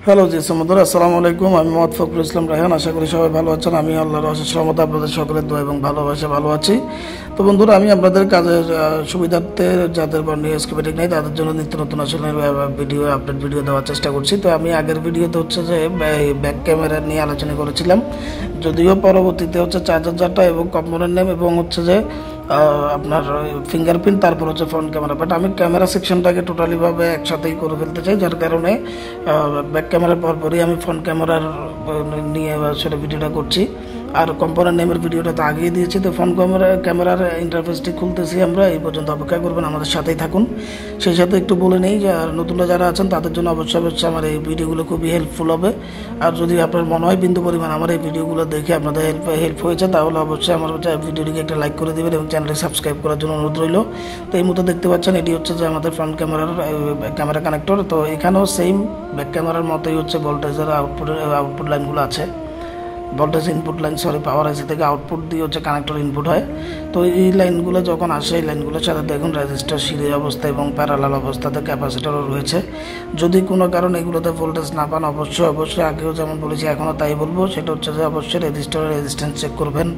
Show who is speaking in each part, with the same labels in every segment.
Speaker 1: Hello জি বন্ধুরা, আসসালামু আলাইকুম। আমি মোহাম্মদ ফখরুল ইসলাম রায়হান। আশা করি সবাই ভালো আছেন। আমি আল্লাহর অশেষ রহমতে আপনাদের সকলের দোয়া এবং ভালোবাসা ভালো আছি। তো বন্ধুরা, আমি আপনাদের কাজের সুবিধার্থে যাদের নিয়ে স্কিমেটিক নেই তাদের জন্য নিত্য নতুন আসলে ভিডিও আপডেট ভিডিও দেওয়ার চেষ্টা করছি। তো আমি আগের ভিডিওতে হচ্ছে যে ব্যাক ক্যামেরা নিয়ে আলোচনা করেছিলাম, যদিও পরবর্তীতে হচ্ছে চার্জার জারটা এবং কম্পোনেন্ট নেম এবং হচ্ছে যে আপনার ফিঙ্গারপ্রিন্ট, তারপর হচ্ছে ফ্রন্ট ক্যামেরা। বাট আমি ক্যামেরা সেকশনটাকে টোটালিভাবে একসাথেই করে ফেলতে চাই, যার কারণে ব্যাক ক্যামেরার পরপরই আমি ফ্রন্ট ক্যামেরার নিয়ে সেটা ভিডিওটা করছি। আর কম্পোনেন্ট নেমের ভিডিওটা তো আগিয়ে দিয়েছি। তো ফ্রন্ট ক্যামেরার ইন্টারফেসটি খুলতেছি আমরা, এই পর্যন্ত অপেক্ষা করবেন, আমাদের সাথেই থাকুন। সেই সাথে একটু বলে নেই যে নতুনরা যারা আছেন তাদের জন্য অবশ্যই আমার এই ভিডিওগুলো খুবই হেল্পফুল হবে। আর যদি আপনার মনে হয় বিন্দু পরিমাণ আমার এই ভিডিওগুলো দেখে আপনাদের হেল্প হয়েছে, তাহলে অবশ্যই আমার ভিডিওটিকে একটা লাইক করে দেবেন এবং চ্যানেলটি সাবস্ক্রাইব করার জন্য অনুরোধ রইল। তো এই মতো দেখতে পাচ্ছেন, এটি হচ্ছে যে আমাদের ফ্রন্ট ক্যামেরা কানেক্টর। তো এখানেও সেম ব্যাক ক্যামেরার মতোই হচ্ছে ভোল্টেজের আউটপুট লাইনগুলো আছে। ভোল্টেজ ইনপুট লাইন, পাওয়ার আইসি থেকে আউটপুট দিয়ে হচ্ছে কানেক্টর ইনপুট হয়। তো এই লাইনগুলো যখন আসে, এই লাইনগুলোর সাথে দেখুন রেজিস্টার সিরিজ অবস্থা এবং প্যারালাল অবস্থাতে ক্যাপাসিটরও রয়েছে। যদি কোনো কারণে এগুলোতে ভোল্টেজ না পান, অবশ্যই আগেও যেমন বলেছি এখনও তাই বলবো, সেটা হচ্ছে যে অবশ্যই রেজিস্টারের রেজিস্ট্যান্স চেক করবেন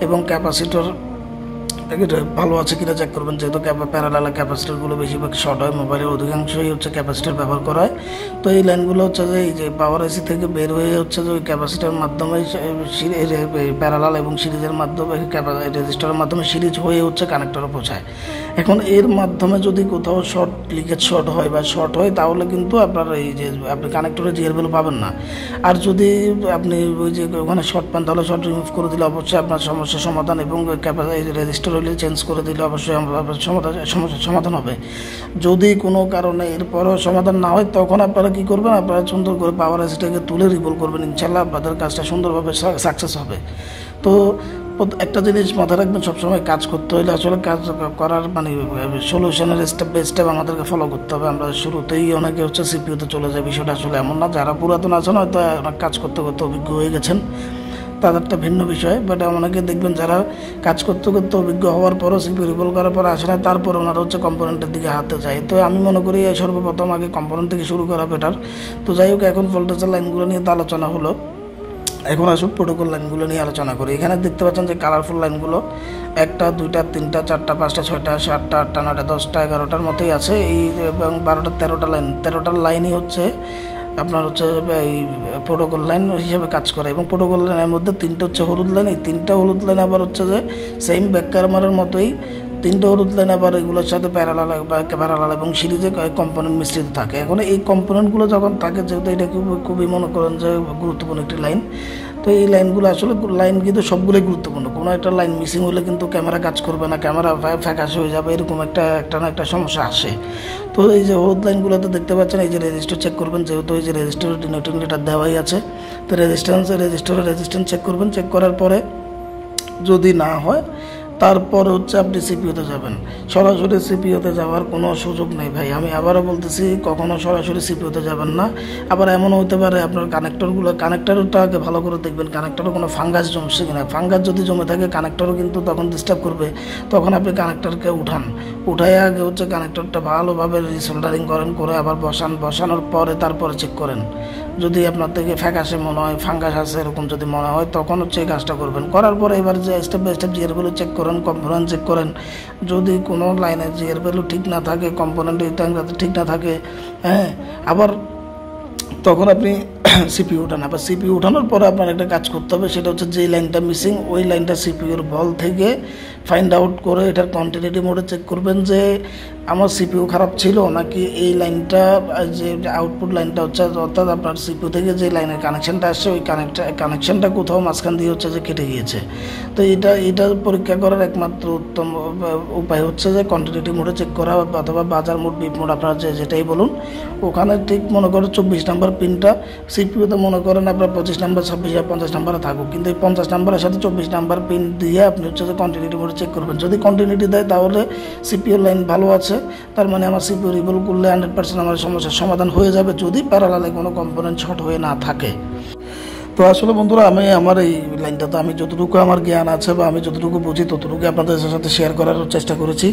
Speaker 1: এবং ক্যাপাসিটর ভালো আছে কিনা চেক করবেন। যেহেতু প্যারালাল ক্যাপাসিটরগুলো বেশিরভাগ শর্ট হয়, মোবাইলের অধিকাংশই হচ্ছে ক্যাপাসিটর ব্যবহার করা হয়। তো এই লাইনগুলো হচ্ছে যে এই যে পাওয়ার আইসি থেকে বের হয়ে হচ্ছে যে ওই ক্যাপাসিটার মাধ্যমে প্যারালাল এবং সিরিজের মাধ্যমে রেজিস্টারের মাধ্যমে সিরিজ হয়ে হচ্ছে কানেক্টরে পৌঁছায়। এখন এর মাধ্যমে যদি কোথাও লিকেজ শর্ট হয় তাহলে কিন্তু আপনার এই যে আপনি কানেক্টরে জিআর ভ্যালু পাবেন না। আর যদি আপনি ওই যে ওখানে শর্ট পান, তাহলে শর্ট রিমুভ করে দিলে অবশ্যই আপনার সমস্যার সমাধান এবং রেজিস্টার চেঞ্জ করে দিলে অবশ্যই সমস্যার সমাধান হবে। যদি কোনো কারণে এরপরও সমাধান না হয়, তখন আপনারা কী করবেন, আপনারা সুন্দর করে পাওয়ার আইসিটাকে তুলে রিভলভ করবেন। ইনশাল্লাহ আপনাদের কাজটা সুন্দরভাবে সাকসেস হবে। তো একটা জিনিস মাথায় রাখবেন, সবসময় কাজ করতে হলে আসলে কাজ করার সলিউশনের স্টেপ বাই স্টেপ আমাদেরকে ফলো করতে হবে। আমরা শুরুতেই অনেকে হচ্ছে সিপিইউতে চলে যায়, বিষয়টা আসলে এমন না। যারা পুরাতন আছেন হয়তো কাজ করতে করতে অভিজ্ঞ হয়ে গেছেন, তাদেরটা ভিন্ন বিষয়। বাট অনেকে দেখবেন যারা কাজ করতে করতে অভিজ্ঞ হওয়ার পরও সিপিইউ রিভলভ করার পর আসে না, তারপর ওনারা হচ্ছে কম্পোনেন্টের দিকে হাতে যায়। তো আমি মনে করি সর্বপ্রথম আগে কম্পোনেন্ট থেকে শুরু করা বেটার। তো যাই হোক, এখন ভোল্টেজের লাইনগুলো নিয়ে তো আলোচনা হলো, এখন আসুন প্রোটোকল লাইনগুলো নিয়ে আলোচনা করি। এখানে দেখতে পাচ্ছেন যে কালারফুল লাইনগুলো 1টা 2টা 3টা 4টা 5টা 6টা 7টা 8টা 9টা 10টা 11টার মতোই আছে। এই এবং 12টা 13টার লাইনই হচ্ছে আপনার হচ্ছে এই প্রোটোকল লাইন হিসেবে কাজ করে। এবং প্রোটোকল লাইনের মধ্যে 3টে হচ্ছে হলুদ লাইন। এই 3টা হলুদ লাইন আবার হচ্ছে যে সেম ব্যাক ক্যামেরার মতোই 3টে হলুদ লাইন আবার এগুলোর সাথে প্যারালাল এবং সিরিজে কম্পোনেন্ট মিশ্রিত থাকে। এখন এই কম্পোনেন্টগুলো যখন থাকে, যেহেতু এটা খুবই মনে করেন যে গুরুত্বপূর্ণ একটি লাইন, তো এই লাইনগুলো আসলে লাইন কিন্তু সবগুলোই গুরুত্বপূর্ণ। কোনো একটা লাইন মিসিং হলে কিন্তু ক্যামেরা কাজ করবে না, ক্যামেরা ফ্যাকাশে হয়ে যাবে, এরকম একটা না একটা সমস্যা আসে। তো এই যে হলুদ লাইনগুলোতে দেখতে পাচ্ছেন, এই যে রেজিস্টার চেক করবেন, যেহেতু এই যে রেজিস্টারের ডিনোটিং লেটার দেওয়াই আছে। তো রেজিস্টারের রেজিস্ট্যান্স চেক করবেন। চেক করার পরে যদি না হয়, তারপর হচ্ছে আপনি সিপিইউতে যাবেন। সরাসরি সিপিইউতে যাওয়ার কোনো সুযোগ নেই ভাই, আমি আবারও বলতেছি, কখনো সরাসরি সিপিইউতে যাবেন না। আবার এমনও হতে পারে আপনার কানেক্টরটাকে ভালো করে দেখবেন, কানেক্টরে কোনো ফাঙ্গাস জমছে কিনা। ফাঙ্গাস যদি জমে থাকে, কানেক্টরও কিন্তু তখন ডিস্টার্ব করবে। তখন আপনি কানেক্টরকে উঠাই আগে হচ্ছে কানেক্টরটা ভালোভাবে রিসোল্ডারিং করে আবার বসানোর পরে তারপরে চেক করেন। যদি আপনার থেকে ফ্যাকাশে মনে হয়, ফাঙ্গাস আছে এরকম যদি মনে হয়, তখন হচ্ছে এই কাজটা করবেন। করার পরে এবার যে step by step GR value check করেন, কম্পোনেন্ট চেক করেন। যদি কোনো লাইনে জিআর ভ্যালু ঠিক না থাকে, কম্পোনেন্ট ঠিক না থাকে, আবার তখন আপনি সিপিইউ উঠান। আবার সিপিইউ উঠানোর পরে আপনার একটা কাজ করতে হবে, সেটা হচ্ছে যে লাইনটা মিসিং, ওই লাইনটা সিপিইউর বল থেকে ফাইন্ড আউট করে এটার কন্টিনিউটি মোডে চেক করবেন যে আমার সিপিইউ খারাপ ছিল নাকি এই লাইনটা, যে আউটপুট লাইনটা হচ্ছে, অর্থাৎ আপনার সিপিইউ থেকে যে লাইনের কানেকশানটা আসছে, ওই কানেকশানটা কোথাও মাঝখান দিয়ে হচ্ছে যে কেটে গিয়েছে। তো এটা পরীক্ষা করার একমাত্র উত্তম উপায় হচ্ছে যে কন্টিনিউটি মোডে চেক করা, অথবা বাজার মোড, বিপ মোড, আপনারা যেটাই বলুন। ওখানে ঠিক মনে করেন 24 নাম্বার পিনটা, সিপিইউতে মনে করেন আপনার 25 নাম্বার 26 আর 50 নাম্বারে থাকুক, কিন্তু এই 50 নাম্বারের সাথে 24 নাম্বার পিন দিয়ে আপনি হচ্ছে যে কন্টিনিউটি মোডে চেক করবেন। যদি কন্টিনিউটি দেয়, তাহলে সিপিইউ লাইন ভালো আছে, তার মানে আমার সিপিইউ রিভলভ করলে 100% আমার সমস্যার সমাধান হয়ে যাবে, যদি প্যারালালে কোনো কম্পোনেন্ট শর্ট হয়ে না থাকে। তো তো আসলে বন্ধুরা আমি আমার এই লাইনটাতে আমি যতটুকু আমার জ্ঞান আছে বা আমি যতটুকু বুঝি ততটুকু আপনাদের সাথে শেয়ার করার চেষ্টা করেছি।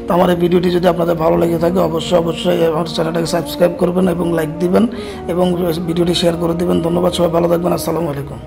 Speaker 1: তো আমার এই ভিডিওটি যদি আপনাদের ভালো লেগে থাকে অবশ্যই আমার চ্যানেলটাকে সাবস্ক্রাইব করবেন এবং লাইক দিবেন এবং ভিডিওটি শেয়ার করে দিবেন। ধন্যবাদ, সবাই ভালো থাকবেন। আসসালামু আলাইকুম।